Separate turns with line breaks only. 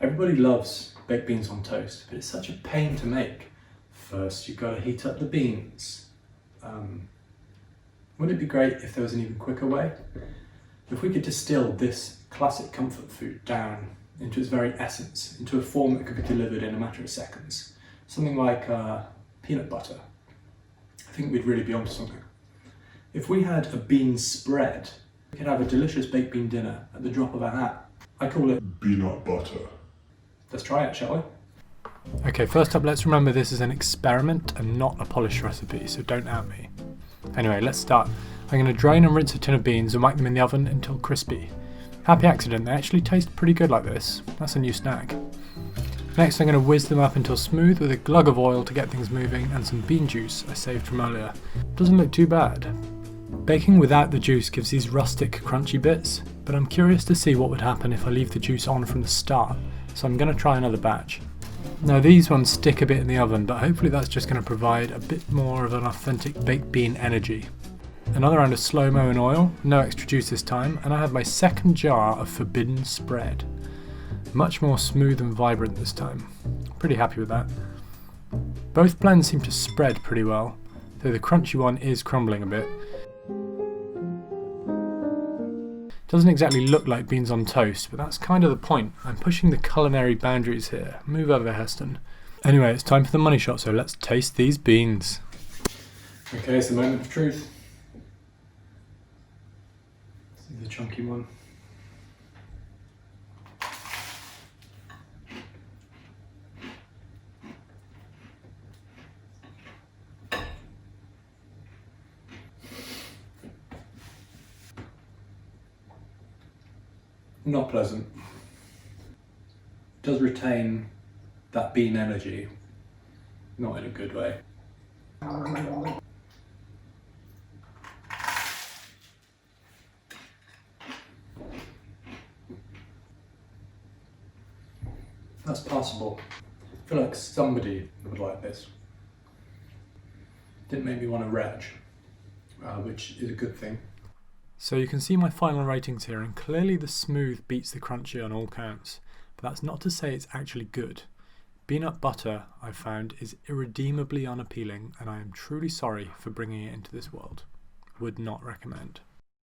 Everybody loves baked beans on toast, but it's such a pain to make. First, you've got to heat up the beans. Wouldn't it be great if there was an even quicker way? If we could distill this classic comfort food down into its very essence, into a form that could be delivered in a matter of seconds, something like peanut butter, I think we'd really be onto something. If we had a bean spread, we could have a delicious baked bean dinner at the drop of a hat. I call it
beanut butter.
Let's try it, shall we?
Okay, first up, let's remember this is an experiment and not a polished recipe, so don't at me. Anyway, let's start. I'm going to drain and rinse a tin of beans and whack them in the oven until crispy. Happy accident, they actually taste pretty good like this. That's a new snack. Next, I'm going to whiz them up until smooth with a glug of oil to get things moving and some bean juice I saved from earlier. Doesn't look too bad. Baking without the juice gives these rustic, crunchy bits, but I'm curious to see what would happen if I leave the juice on from the start, so I'm going to try another batch. Now these ones stick a bit in the oven, but hopefully that's just going to provide a bit more of an authentic baked bean energy. Another round of slow-mo in oil, no extra juice this time, and I have my second jar of forbidden spread. Much more smooth and vibrant this time. Pretty happy with that. Both blends seem to spread pretty well, though the crunchy one is crumbling a bit. Doesn't exactly look like beans on toast, but that's kind of the point. I'm pushing the culinary boundaries here. Move over, Heston. Anyway, it's time for the money shot, so let's taste these beans.
Okay, it's the moment of truth. This is the chunky one. Not pleasant. Does retain that bean energy, not in a good way. That's passable. I feel like somebody would like this. Didn't make me want to reg, which is a good thing.
So you can see my final ratings here, and clearly the smooth beats the crunchy on all counts, but that's not to say it's actually good. Peanut butter, I've found, is irredeemably unappealing, and I am truly sorry for bringing it into this world. Would not recommend.